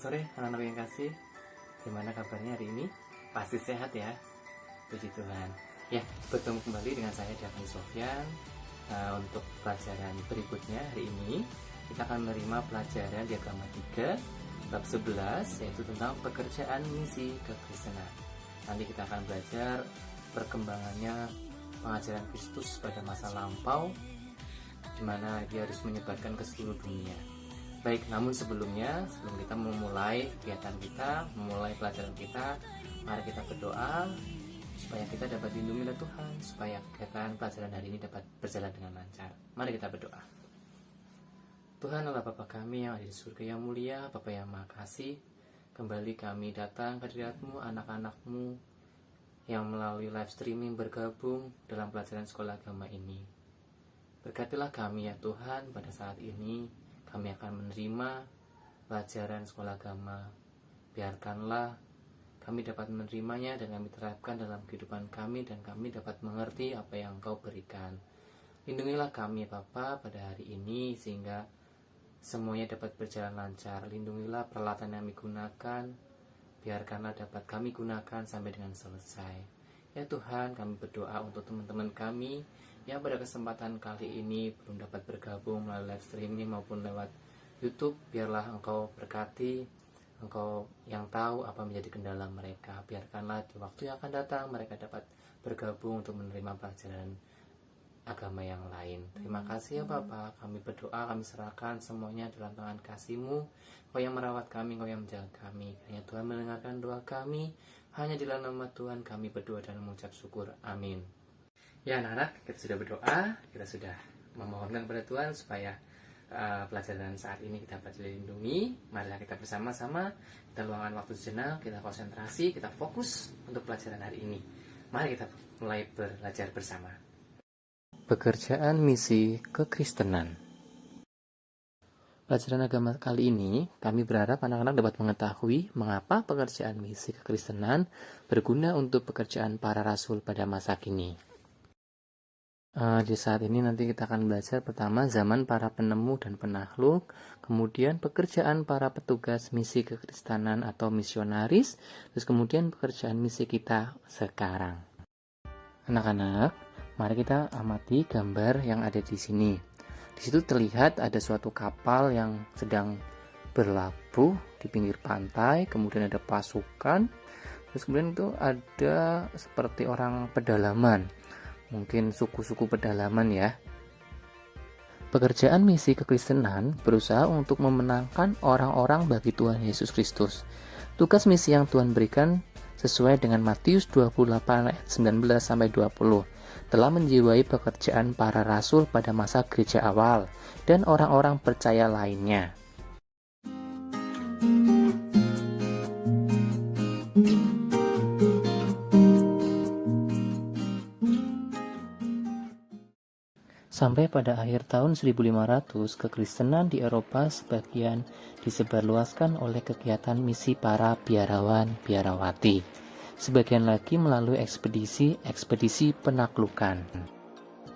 Selamat sore anak-anak yang kasih. Gimana kabarnya hari ini? Pasti sehat ya, puji Tuhan. Ya, bertemu kembali dengan saya David Sofyan. Untuk pelajaran berikutnya hari ini kita akan menerima pelajaran di agama 3 bab 11, yaitu tentang pekerjaan misi kekristenan. Nanti kita akan belajar perkembangannya pengajaran Kristus pada masa lampau, di mana dia harus menyebarkan ke seluruh dunia. Baik, namun sebelum kita memulai kegiatan kita, memulai pelajaran kita, mari kita berdoa supaya kita dapat dilindungi oleh Tuhan, supaya kegiatan pelajaran hari ini dapat berjalan dengan lancar. Mari kita berdoa. Tuhan Allah Bapa kami yang ada di surga yang mulia, Bapa yang Maha Kasih, kembali kami datang ke hadirat-Mu, anak-anak-Mu yang melalui live streaming bergabung dalam pelajaran sekolah agama ini. Berkatilah kami ya Tuhan, pada saat ini kami akan menerima pelajaran sekolah agama. Biarkanlah kami dapat menerimanya dan kami terapkan dalam kehidupan kami, dan kami dapat mengerti apa yang Engkau berikan. Lindungilah kami Bapa pada hari ini sehingga semuanya dapat berjalan lancar. Lindungilah peralatan yang kami gunakan, biarkanlah dapat kami gunakan sampai dengan selesai. Ya Tuhan, kami berdoa untuk teman-teman kami yang pada kesempatan kali ini belum dapat bergabung melalui live streaming maupun lewat YouTube. Biarlah Engkau berkati, Engkau yang tahu apa menjadi kendala mereka. Biarkanlah di waktu yang akan datang mereka dapat bergabung untuk menerima pelajaran agama yang lain. Terima kasih ya Bapa. Kami berdoa, kami serahkan semuanya dalam tangan kasih-Mu. Engkau yang merawat kami, Engkau yang menjaga kami. Hanya Tuhan mendengarkan doa kami. Hanya di dalam nama Tuhan kami berdoa dan mengucap syukur. Amin. Ya anak-anak, kita sudah berdoa, kita sudah memohonkan kepada Tuhan supaya pelajaran saat ini kita dapat dilindungi. Marilah kita bersama-sama, kita luangkan waktu sejenak, kita konsentrasi, kita fokus untuk pelajaran hari ini. Mari kita mulai belajar bersama. Pekerjaan misi kekristenan. Pelajaran agama kali ini, kami berharap anak-anak dapat mengetahui mengapa pekerjaan misi kekristenan berguna untuk pekerjaan para rasul pada masa kini. Di saat ini nanti kita akan belajar pertama zaman para penemu dan penakluk, kemudian pekerjaan para petugas misi kekristenan atau misionaris, terus kemudian pekerjaan misi kita sekarang. Anak-anak, mari kita amati gambar yang ada di sini. Di situ terlihat ada suatu kapal yang sedang berlabuh di pinggir pantai, kemudian ada pasukan, terus kemudian itu ada seperti orang pedalaman. Mungkin suku-suku pedalaman ya. Pekerjaan misi kekristenan berusaha untuk memenangkan orang-orang bagi Tuhan Yesus Kristus. Tugas misi yang Tuhan berikan sesuai dengan Matius 28 ayat 19-20 telah menjiwai pekerjaan para rasul pada masa gereja awal dan orang-orang percaya lainnya. Sampai pada akhir tahun 1500, kekristenan di Eropa sebagian disebarluaskan oleh kegiatan misi para biarawan-biarawati. Sebagian lagi melalui ekspedisi penaklukan.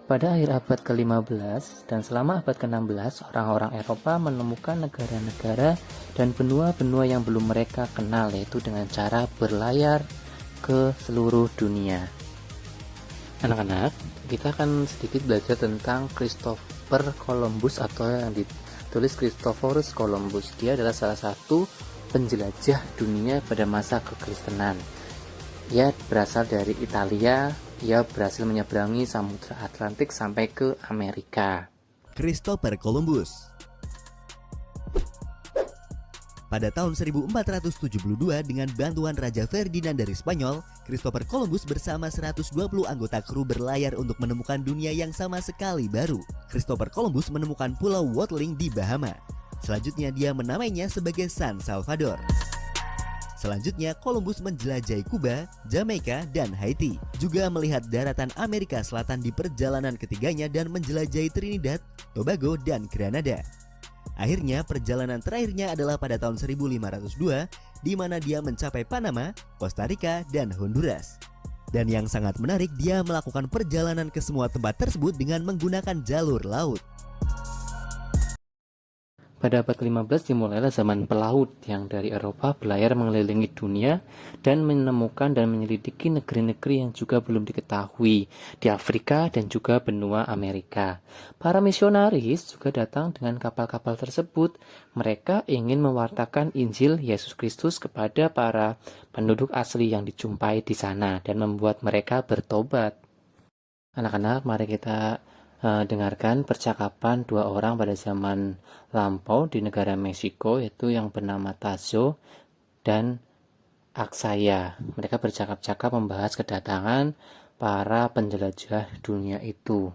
Pada akhir abad ke-15 dan selama abad ke-16, orang-orang Eropa menemukan negara-negara dan benua-benua yang belum mereka kenal, yaitu dengan cara berlayar ke seluruh dunia. Anak-anak, kita akan sedikit belajar tentang Christopher Columbus atau yang ditulis Christophorus Columbus. Dia adalah salah satu penjelajah dunia pada masa kekristenan. Ia berasal dari Italia. Ia berhasil menyeberangi Samudra Atlantik sampai ke Amerika. Christopher Columbus. Pada tahun 1472 dengan bantuan Raja Ferdinand dari Spanyol, Christopher Columbus bersama 120 anggota kru berlayar untuk menemukan dunia yang sama sekali baru. Christopher Columbus menemukan Pulau Watling di Bahama. Selanjutnya dia menamainya sebagai San Salvador. Selanjutnya Columbus menjelajahi Kuba, Jamaika, dan Haiti. Juga melihat daratan Amerika Selatan di perjalanan ketiganya dan menjelajahi Trinidad, Tobago, dan Granada. Akhirnya perjalanan terakhirnya adalah pada tahun 1502, di mana dia mencapai Panama, Costa Rica, dan Honduras. Dan yang sangat menarik, dia melakukan perjalanan ke semua tempat tersebut dengan menggunakan jalur laut. Pada abad ke-15 dimulailah zaman pelaut yang dari Eropa berlayar mengelilingi dunia dan menemukan dan menyelidiki negeri-negeri yang juga belum diketahui di Afrika dan juga benua Amerika. Para misionaris juga datang dengan kapal-kapal tersebut. Mereka ingin mewartakan Injil Yesus Kristus kepada para penduduk asli yang dijumpai di sana dan membuat mereka bertobat. Anak-anak, mari kita dengarkan percakapan dua orang pada zaman lampau di negara Meksiko, yaitu yang bernama Tazo dan Aksaya. Mereka bercakap-cakap membahas kedatangan para penjelajah dunia itu.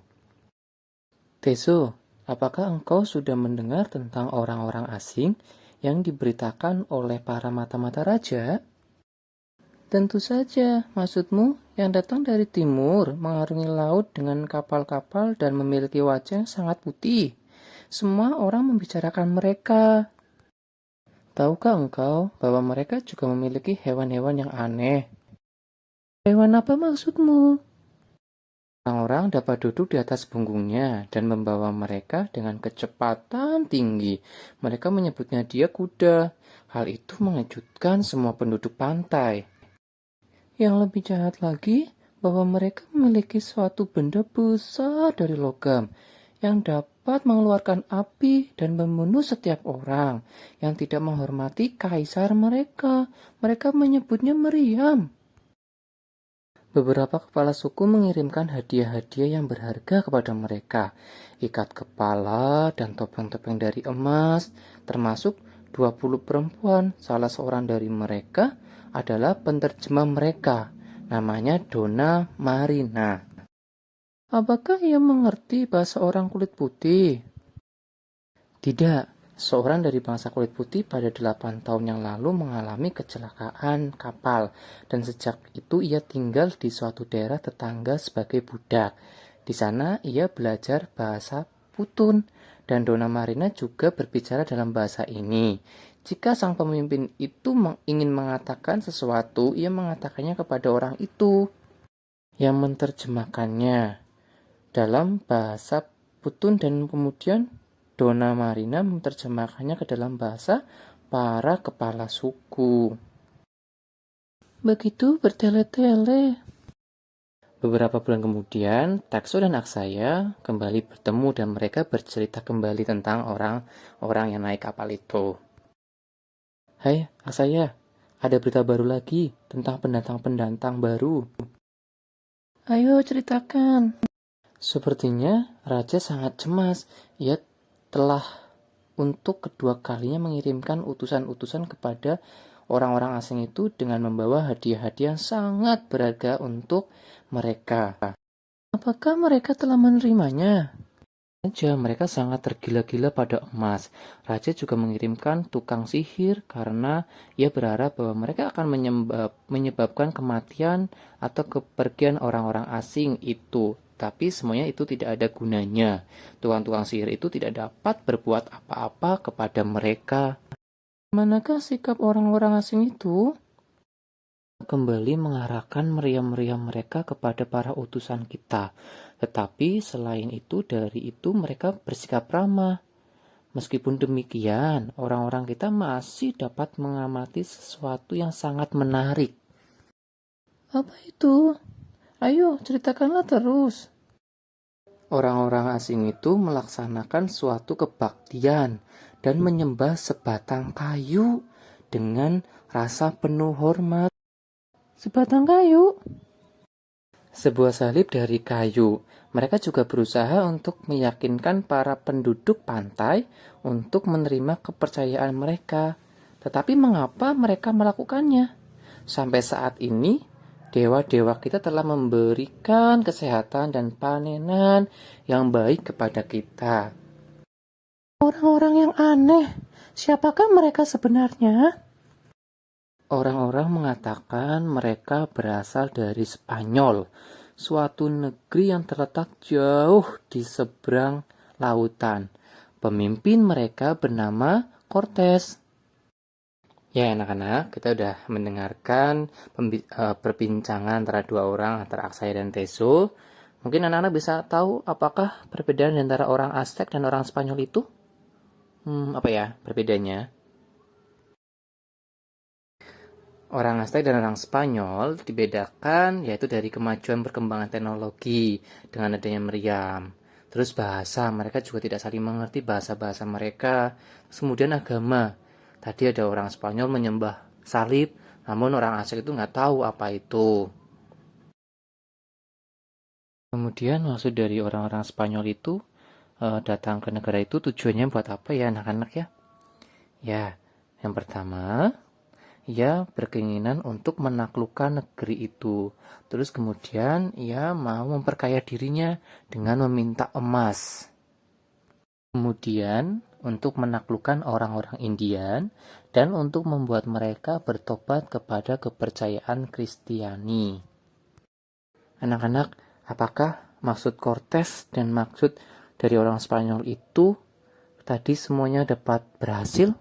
Tezo, apakah engkau sudah mendengar tentang orang-orang asing yang diberitakan oleh para mata-mata raja? Tentu saja, maksudmu yang datang dari timur, mengarungi laut dengan kapal-kapal dan memiliki wajah yang sangat putih. Semua orang membicarakan mereka. Tahukah engkau bahwa mereka juga memiliki hewan-hewan yang aneh? Hewan apa maksudmu? Orang-orang dapat duduk di atas punggungnya dan membawa mereka dengan kecepatan tinggi. Mereka menyebutnya dia kuda. Hal itu mengejutkan semua penduduk pantai. Yang lebih jahat lagi, bahwa mereka memiliki suatu benda besar dari logam yang dapat mengeluarkan api dan membunuh setiap orang yang tidak menghormati kaisar mereka. Mereka menyebutnya meriam. Beberapa kepala suku mengirimkan hadiah-hadiah yang berharga kepada mereka. Ikat kepala dan topeng-topeng dari emas, termasuk 20 perempuan. Salah seorang dari mereka adalah penerjemah mereka, namanya Donna Marina. Apakah ia mengerti bahasa orang kulit putih? Tidak, seorang dari bangsa kulit putih pada 8 tahun yang lalu mengalami kecelakaan kapal, dan sejak itu ia tinggal di suatu daerah tetangga sebagai budak. Di sana ia belajar bahasa Putun, dan Donna Marina juga berbicara dalam bahasa ini. Jika sang pemimpin itu ingin mengatakan sesuatu, ia mengatakannya kepada orang itu yang menerjemahkannya dalam bahasa Putun, dan kemudian Donna Marina menerjemahkannya ke dalam bahasa para kepala suku. Begitu bertele-tele. Beberapa bulan kemudian, Taxo dan Aksaya kembali bertemu dan mereka bercerita kembali tentang orang-orang yang naik kapal itu. Hai, Aksaya, ada berita baru lagi tentang pendatang-pendatang baru. Ayo ceritakan. Sepertinya Raja sangat cemas. Ia telah untuk kedua kalinya mengirimkan utusan-utusan kepada orang-orang asing itu dengan membawa hadiah-hadiah yang sangat berharga untuk mereka. Apakah mereka telah menerimanya? Mereka sangat tergila-gila pada emas. Raja juga mengirimkan tukang sihir karena ia berharap bahwa mereka akan menyebabkan kematian atau kepergian orang-orang asing itu. Tapi semuanya itu tidak ada gunanya. Tukang-tukang sihir itu tidak dapat berbuat apa-apa kepada mereka. Manakah sikap orang-orang asing itu? Kembali mengarahkan meriam-meriam mereka kepada para utusan kita. Tetapi selain itu, dari itu mereka bersikap ramah. Meskipun demikian, orang-orang kita masih dapat mengamati sesuatu yang sangat menarik. Apa itu? Ayo, ceritakanlah terus. Orang-orang asing itu melaksanakan suatu kebaktian dan menyembah sebatang kayu dengan rasa penuh hormat. Sebatang kayu? Sebuah salib dari kayu. Mereka juga berusaha untuk meyakinkan para penduduk pantai untuk menerima kepercayaan mereka. Tetapi mengapa mereka melakukannya? Sampai saat ini, dewa-dewa kita telah memberikan kesehatan dan panenan yang baik kepada kita. Orang-orang yang aneh, siapakah mereka sebenarnya? Orang-orang mengatakan mereka berasal dari Spanyol, suatu negeri yang terletak jauh di seberang lautan. Pemimpin mereka bernama Cortés. Ya anak-anak, kita udah mendengarkan perbincangan antara dua orang, antara Aksaya dan Tezo. Mungkin anak-anak bisa tahu apakah perbedaan antara orang Aztec dan orang Spanyol itu? Apa ya perbedaannya? Orang Aztec dan orang Spanyol dibedakan yaitu dari kemajuan perkembangan teknologi dengan adanya meriam. Terus bahasa, mereka juga tidak saling mengerti bahasa-bahasa mereka. Terus kemudian agama. Tadi ada orang Spanyol menyembah salib, namun orang Aztec itu nggak tahu apa itu. Kemudian maksud dari orang-orang Spanyol itu datang ke negara itu tujuannya buat apa ya anak-anak ya? Ya, yang pertama ia berkeinginan untuk menaklukkan negeri itu. Terus kemudian ia mau memperkaya dirinya dengan meminta emas. Kemudian untuk menaklukkan orang-orang Indian dan untuk membuat mereka bertobat kepada kepercayaan Kristiani. Anak-anak, apakah maksud Cortés dan maksud dari orang Spanyol itu tadi semuanya dapat berhasil?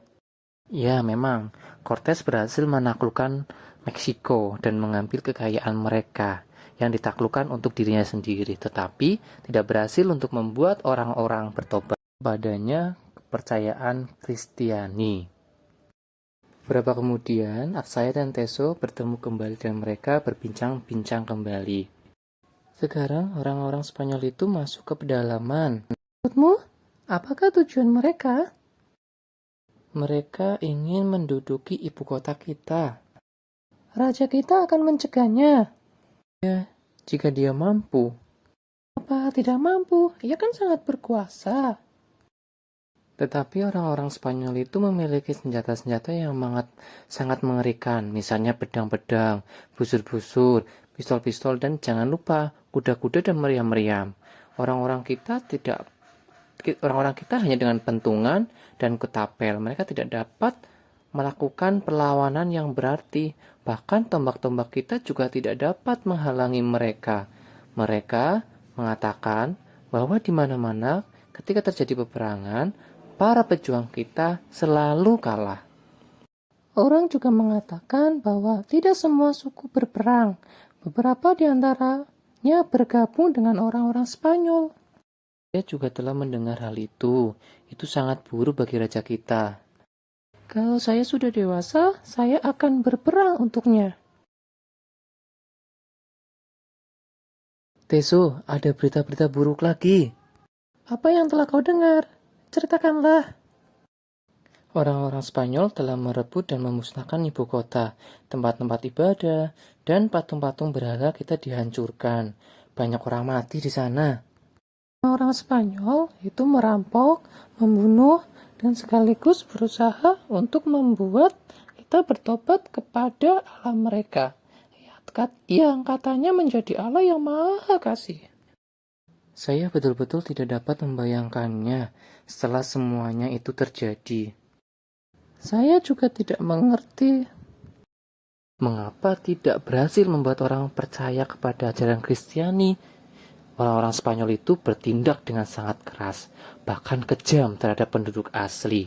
Ya, memang Cortés berhasil menaklukkan Meksiko dan mengambil kekayaan mereka yang ditaklukkan untuk dirinya sendiri, tetapi tidak berhasil untuk membuat orang-orang bertobat padanya kepercayaan Kristiani. Beberapa kemudian, Aksaya dan Teso bertemu kembali dan mereka berbincang-bincang kembali. Sekarang orang-orang Spanyol itu masuk ke pedalaman. Menurutmu, apakah tujuan mereka? Mereka ingin menduduki ibu kota kita. Raja kita akan mencegahnya. Ya, jika dia mampu. Apa tidak mampu? Ia kan sangat berkuasa. Tetapi orang-orang Spanyol itu memiliki senjata-senjata yang sangat mengerikan. Misalnya pedang-pedang, busur-busur, pistol-pistol, dan jangan lupa kuda-kuda dan meriam-meriam. Orang-orang kita hanya dengan pentungan dan ketapel. Mereka tidak dapat melakukan perlawanan yang berarti. Bahkan tombak-tombak kita juga tidak dapat menghalangi mereka. Mereka mengatakan bahwa di mana-mana ketika terjadi peperangan, para pejuang kita selalu kalah. Orang juga mengatakan bahwa tidak semua suku berperang. Beberapa di antaranya bergabung dengan orang-orang Spanyol. Saya juga telah mendengar hal itu. Itu sangat buruk bagi raja kita. Kalau saya sudah dewasa, saya akan berperang untuknya. Teso, ada berita-berita buruk lagi. Apa yang telah kau dengar? Ceritakanlah. Orang-orang Spanyol telah merebut dan memusnahkan ibu kota, tempat-tempat ibadah, dan patung-patung berhala kita dihancurkan. Banyak orang mati di sana. Orang Spanyol itu merampok, membunuh, dan sekaligus berusaha untuk membuat kita bertobat kepada Allah mereka. Yang katanya menjadi Allah yang Maha Kasih. Saya betul-betul tidak dapat membayangkannya setelah semuanya itu terjadi. Saya juga tidak mengerti mengapa tidak berhasil membuat orang percaya kepada ajaran Kristiani. Orang-orang Spanyol itu bertindak dengan sangat keras, bahkan kejam terhadap penduduk asli.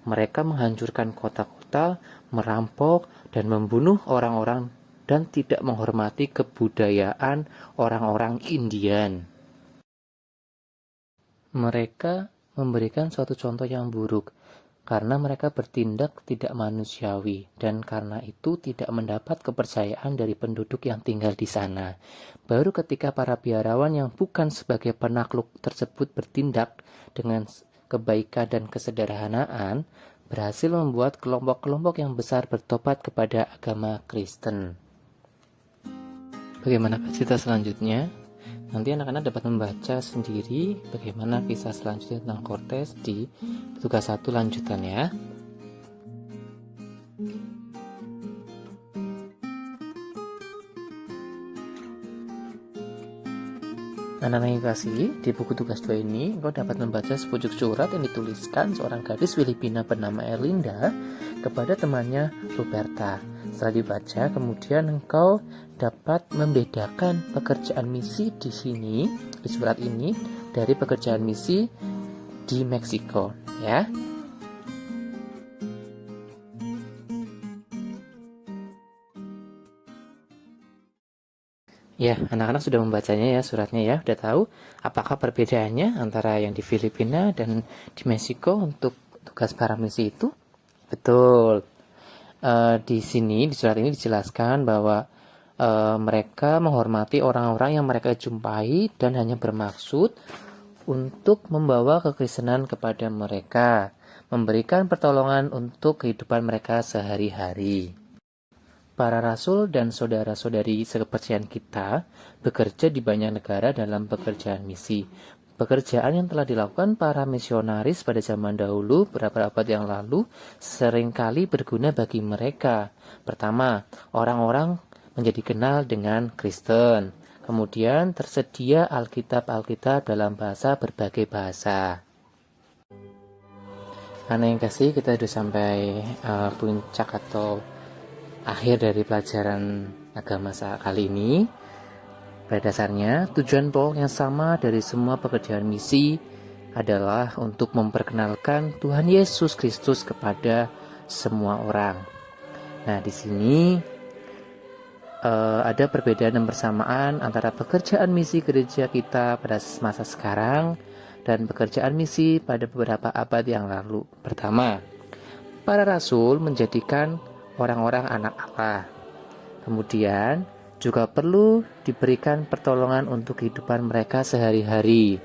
Mereka menghancurkan kota-kota, merampok, dan membunuh orang-orang dan tidak menghormati kebudayaan orang-orang Indian. Mereka memberikan suatu contoh yang buruk karena mereka bertindak tidak manusiawi dan karena itu tidak mendapat kepercayaan dari penduduk yang tinggal di sana. Baru ketika para biarawan yang bukan sebagai penakluk tersebut bertindak dengan kebaikan dan kesederhanaan, berhasil membuat kelompok-kelompok yang besar bertobat kepada agama Kristen. Bagaimana cerita selanjutnya? Nanti anak-anak dapat membaca sendiri bagaimana kisah selanjutnya tentang Cortés di tugas 1 lanjutan ya. Anak-anak yang kasih, di buku tugas 2 ini engkau dapat membaca sepucuk surat yang dituliskan seorang gadis Filipina bernama Erlinda kepada temannya Roberta. Setelah dibaca, kemudian engkau dapat membedakan pekerjaan misi di sini, di surat ini, dari pekerjaan misi di Meksiko, ya. Ya, anak-anak sudah membacanya ya suratnya ya. Udah tahu apakah perbedaannya antara yang di Filipina dan di Meksiko untuk tugas para misi itu? Betul. Di sini, di surat ini dijelaskan bahwa mereka menghormati orang-orang yang mereka jumpai dan hanya bermaksud untuk membawa kekristenan kepada mereka, memberikan pertolongan untuk kehidupan mereka sehari-hari. Para rasul dan saudara-saudari sekepercayaan kita bekerja di banyak negara dalam pekerjaan misi. Pekerjaan yang telah dilakukan para misionaris pada zaman dahulu beberapa abad yang lalu seringkali berguna bagi mereka. Pertama, orang-orang menjadi kenal dengan Kristen. Kemudian tersedia Alkitab dalam berbagai bahasa. Karena yang kasih, kita sudah sampai puncak atau akhir dari pelajaran agama kali ini. Pada dasarnya, tujuan pokok yang sama dari semua pekerjaan misi adalah untuk memperkenalkan Tuhan Yesus Kristus kepada semua orang. Nah, di sini ada perbedaan dan persamaan antara pekerjaan misi gereja kita pada masa sekarang dan pekerjaan misi pada beberapa abad yang lalu. Pertama, para rasul menjadikan orang-orang anak Allah. Kemudian juga perlu diberikan pertolongan untuk kehidupan mereka sehari-hari.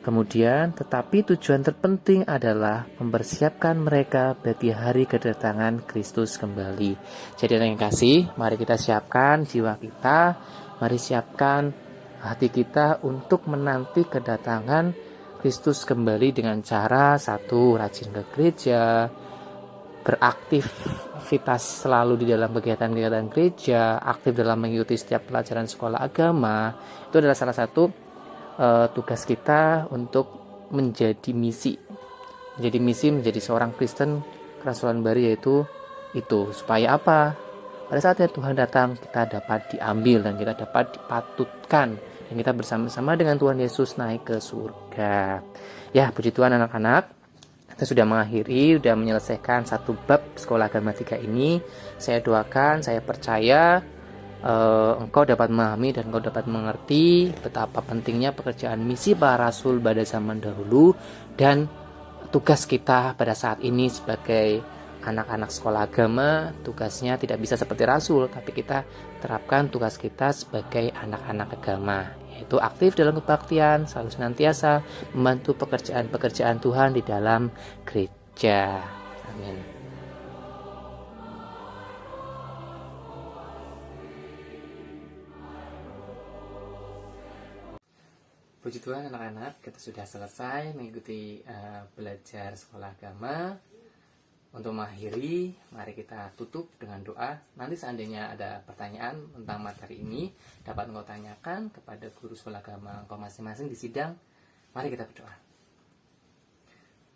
Kemudian, tetapi tujuan terpenting adalah mempersiapkan mereka bagi hari kedatangan Kristus kembali. Jadi yang kasih, mari kita siapkan jiwa kita, mari siapkan hati kita untuk menanti kedatangan Kristus kembali dengan cara satu, rajin ke gereja, beraktivitas selalu di dalam kegiatan-kegiatan gereja, aktif dalam mengikuti setiap pelajaran sekolah agama. Itu adalah salah satu tugas kita untuk menjadi misi. Menjadi seorang Kristen kerasulan baru, yaitu itu. Supaya apa? Pada saat Tuhan datang, kita dapat diambil dan kita dapat dipatutkan dan kita bersama-sama dengan Tuhan Yesus naik ke surga. Ya, puji Tuhan anak-anak. Kita sudah sudah menyelesaikan satu bab sekolah agama 3 ini. Saya doakan, saya percaya engkau dapat memahami dan engkau dapat mengerti betapa pentingnya pekerjaan misi para rasul pada zaman dahulu dan tugas kita pada saat ini sebagai anak-anak sekolah agama. Tugasnya tidak bisa seperti rasul, tapi kita terapkan tugas kita sebagai anak-anak agama, yaitu aktif dalam kebaktian, selalu senantiasa membantu pekerjaan-pekerjaan Tuhan di dalam gereja. Amin. Puji Tuhan anak-anak, kita sudah selesai mengikuti belajar sekolah agama. Untuk mengakhiri, mari kita tutup dengan doa. Nanti seandainya ada pertanyaan tentang materi ini, dapat engkau tanyakan kepada guru sekolah agama engkau masing-masing di sidang. Mari kita berdoa.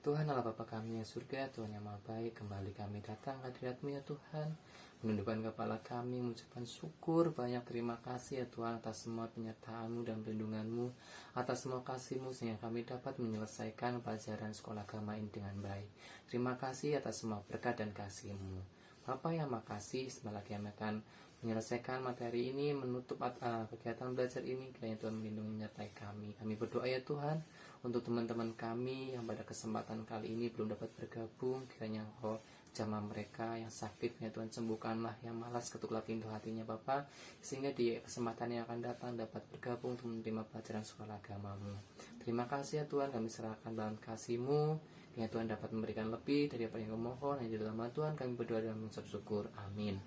Tuhan Allah Bapa kami yang surga, Tuhan yang maha baik, kembali kami datang ke hadirat-Mu ya Tuhan, menundukkan kepala kami, mengucapkan syukur, banyak terima kasih ya Tuhan atas semua penyertaan-Mu dan perlindungan-Mu, atas semua kasih-Mu sehingga kami dapat menyelesaikan pelajaran sekolah agama ini dengan baik. Terima kasih atas semua berkat dan kasih-Mu. Bapa yang makasih, sebentar lagi kami akan menyelesaikan materi ini, menutup kegiatan belajar ini, kiranya Tuhan melindungi menyertai kami. Kami berdoa ya Tuhan, untuk teman-teman kami yang pada kesempatan kali ini belum dapat bergabung, kiranya Engkau jamah mereka yang sakit, ya Tuhan sembuhkanlah, yang malas ketuklah pintu hatinya Bapa, sehingga di kesempatan yang akan datang dapat bergabung untuk menerima pelajaran sekolah agama-Mu. Terima kasih ya Tuhan, kami serahkan dalam kasih-Mu, ya Tuhan dapat memberikan lebih dari apa yang Kau mohon. Hanya di dalam nama Tuhan kami berdoa dan mengucap syukur. Amin.